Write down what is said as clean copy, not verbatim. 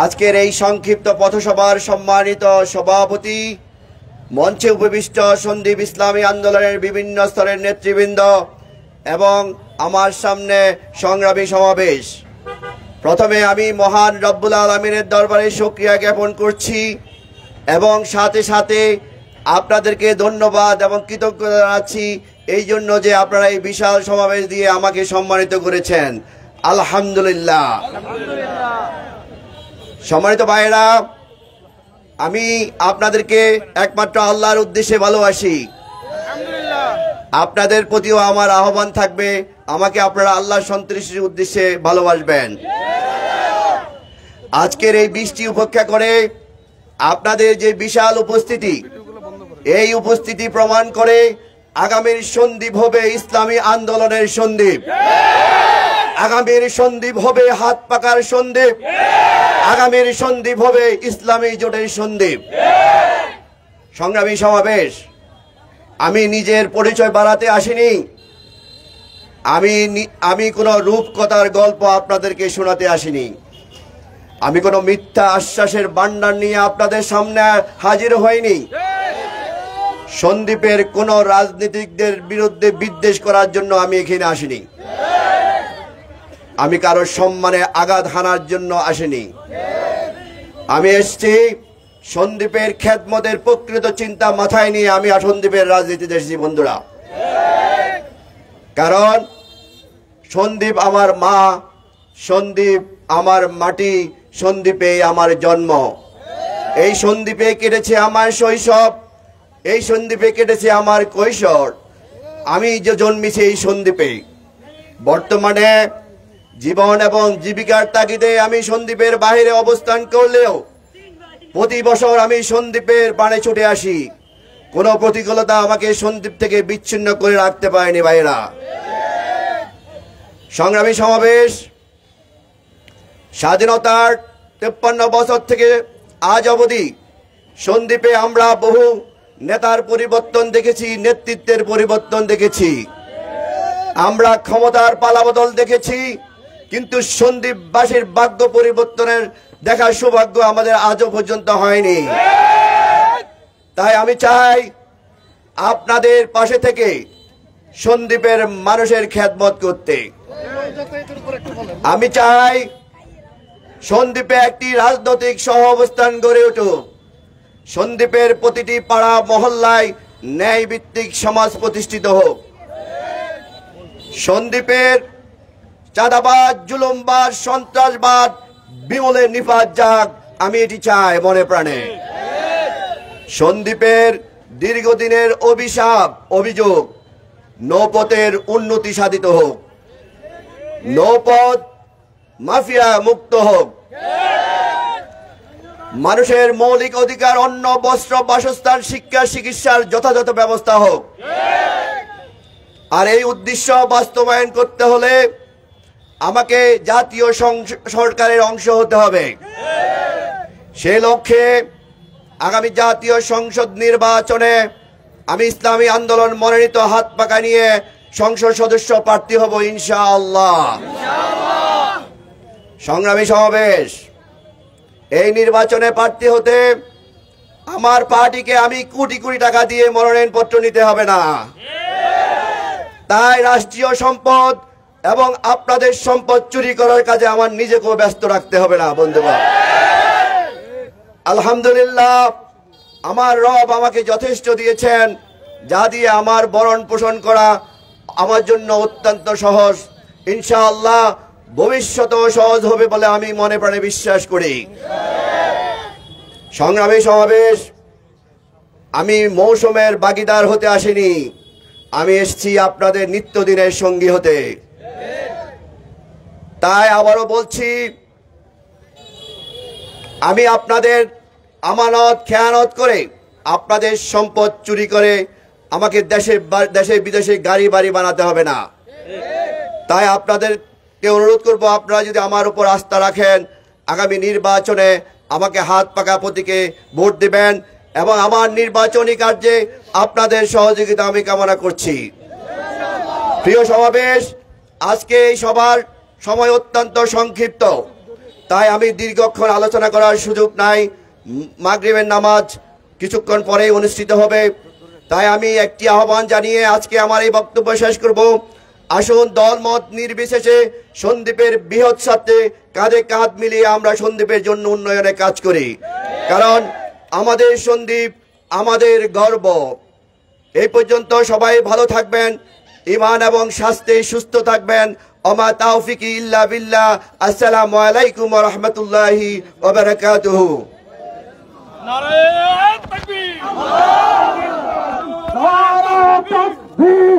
আজকের এই সংক্ষিপ্ত পথসভার সম্মানিত সভাপতি, মঞ্চে উপবিষ্ট সন্দীপ ইসলামী আন্দোলনের বিভিন্ন স্তরের নেতৃবৃন্দ এবং আমার সামনে সংগ্রামী সমাবেশ, প্রথমে আমি মহান রব্বুল আলামিনের দরবারে শুকরিয়া জ্ঞাপন করছি এবং সাথে সাথে আপনাদেরকে ধন্যবাদ এবং কৃতজ্ঞতা জানাচ্ছি এই জন্য যে আপনারা এই বিশাল সমাবেশ দিয়ে আমাকে সম্মানিত করেছেন। আলহামদুলিল্লাহ। সম্মানিত ভাইয়েরা, আমি আপনাদেরকে একমাত্র আল্লাহর উদ্দেশ্যে ভালোবাসি। আপনাদের প্রতিও আমার আহ্বান থাকবে, আমাকে আপনারা আল্লাহর সন্তুষ্টির উদ্দেশ্যে ভালোবাসবেন। আজকের এই বৃষ্টি উপেক্ষা করে আপনাদের যে বিশাল উপস্থিতি, এই উপস্থিতি প্রমাণ করে আগামীর সন্দীপ হবে ইসলামী আন্দোলনের সন্দীপ, আগামীর সন্দীপ হবে হাত পাকার সন্দীপ, আগামীর সন্দীপ হবে ইসলামী জোটের সন্দীপ। সংগ্রামী সমাবেশ, আমি নিজের পরিচয় বাড়াতে আসিনি, আমি কোনো রূপকথার গল্প আপনাদেরকে শোনাতে আসিনি, আমি কোনো মিথ্যা আশ্বাসের ভান্ডার নিয়ে আপনাদের সামনে হাজির হইনি, সন্দীপের কোন রাজনীতিকদের বিরুদ্ধে বিদ্বেষ করার জন্য আমি এখানে আসিনি, আমি কারোর সম্মানে আঘাত হানার জন্য আসিনি। আমি এসেছি সন্দীপের খেদমতের প্রকৃত চিন্তা মাথায় নিয়ে আমি সন্দীপের রাজনীতিতে এসেছি বন্ধুরা। কারণ সন্দীপ আমার মা, সন্দীপ আমার মাটি, সন্দীপে আমার জন্ম, এই সন্দীপে কেটেছে আমার শৈশব, এই সন্দীপে কেটেছে আমার কৈশোর। আমি যে জন্মেছি এই সন্দীপে, বর্তমানে জীবন এবং জীবিকার তাগিদে আমি সন্দীপের বাইরে অবস্থান করলেও প্রতি বছর আমি সন্দীপের পানে ছুটে আসি। কোনো প্রতিকূলতা আমাকে সন্দীপ থেকে বিচ্ছিন্ন করে রাখতে পারেনি ভাইরা। সংগ্রামী সমাবেশ, স্বাধীনতার 53 বছর থেকে আজ অবধি সন্দীপে আমরা বহু নেতার পরিবর্তন দেখেছি, নেতৃত্বের পরিবর্তন দেখেছি, আমরা ক্ষমতার পালাবদল দেখেছি, কিন্তু সন্দীপবাসীর ভাগ্য পরিবর্তনের দেখার সৌভাগ্য আমাদের আজও পর্যন্ত হয়নি। তাই আমি চাই আপনাদের পাশে থেকে সন্দীপের মানুষের খেদমত করতে। আমি চাই সন্দীপে একটি রাজনৈতিক সহ অবস্থান গড়ে উঠুক, সন্দীপের প্রতিটি পাড়া মহল্লায় ন্যায় ভিত্তিক সমাজ প্রতিষ্ঠিত হোক, সন্দীপের চাঁদাবাদ, জুলুমবাদ, সন্ত্রাসবাদ বিমূলে নিপাত যাক, আমি এটি চাই মনে প্রাণে। সন্দীপের দীর্ঘদিনের অভিশাপ অভিযোগ নৌপথের উন্নতি সাধিত হোক, নৌপথ মাফিয়া মুক্ত হোক, মানুষের মৌলিক অধিকার অন্ন, বস্ত্র, বাসস্থান, শিক্ষা, চিকিৎসার যথাযথ ব্যবস্থা হোক। আর এই উদ্দেশ্য বাস্তবায়ন করতে হলে আমাকে জাতীয় সরকারের অংশ হতে হবে। সেই লক্ষ্যে আগামী জাতীয় সংসদ নির্বাচনে আমি ইসলামী আন্দোলন মনোনীত হাত পাকা নিয়ে সংসদ সদস্য প্রার্থী হব ইনশাআল্লাহ। সংগ্রামী সমাবেশ, এই নির্বাচনে প্রার্থী হতে আমার পার্টিকে আমি কোটি কোটি টাকা দিয়ে মনোনয়নপত্র নিতে হবে না। তাই রাষ্ট্রীয় সম্পদ এবং আপনাদের সম্পদ চুরি করার কাজে আমার নিজেকেও ব্যস্ত রাখতে হবে না বন্ধুগণ। আলহামদুলিল্লাহ, আমার রব আমাকে যথেষ্ট দিয়েছেন, যা দিয়ে আমার ভরণ পোষণ করা আমার জন্য অত্যন্ত সহজ। ইনশাআল্লাহ ভবিষ্যতেও সহজ হবে বলে আমি মনে প্রাণে বিশ্বাস করি। সংগ্রামী সমাবেশ, আমি মৌসুমের ভাগীদার হতে আসিনি, আমি এসেছি আপনাদের নিত্যদিনের সঙ্গী হতে। তাই আবারও বলছি, আমি আপনাদের আমানত খেয়ানত করে, আপনাদের সম্পদ চুরি করে আমাকে দেশে বিদেশে গাড়ি বাড়ি বানাতে হবে না। তাই আপনাদেরকে অনুরোধ করব, আপনারা যদি আমার উপর আস্থা রাখেন, আগামী নির্বাচনে আমাকে হাত পাকা প্রতীকে ভোট দেবেন এবং আমার নির্বাচনী কার্যে আপনাদের সহযোগিতা আমি কামনা করছি। প্রিয় সমাবেশ, আজকে এই সভার সময় অত্যন্ত সংক্ষিপ্ত, তাই আমি দীর্ঘক্ষণ আলোচনা করার সুযোগ নাই। মাগরিবের নামাজ কিছুক্ষণ পরেই অনুষ্ঠিত হবে। তাই আমি একটি আহ্বান জানিয়ে আজকে আমার এই বক্তব্য শেষ করব। আসুন দলমত নির্বিশেষে সন্দ্বীপের বৃহৎ স্বার্থে কাঁধে কাঁধ মিলিয়ে আমরা সন্দ্বীপের জন্য উন্নয়নে কাজ করি, কারণ আমাদের সন্দ্বীপ আমাদের গর্ব। এই পর্যন্ত সবাই ভালো থাকবেন, ঈমান এবং স্বাস্থ্যে সুস্থ থাকবেন। ওমা তাওফিকি ইল্লা বিল্লাহ। আসসালামু আলাইকুম ওয়া রাহমাতুল্লাহি ওয়া বারাকাতুহু। নারে তাকবীর, নারে তাকবীর,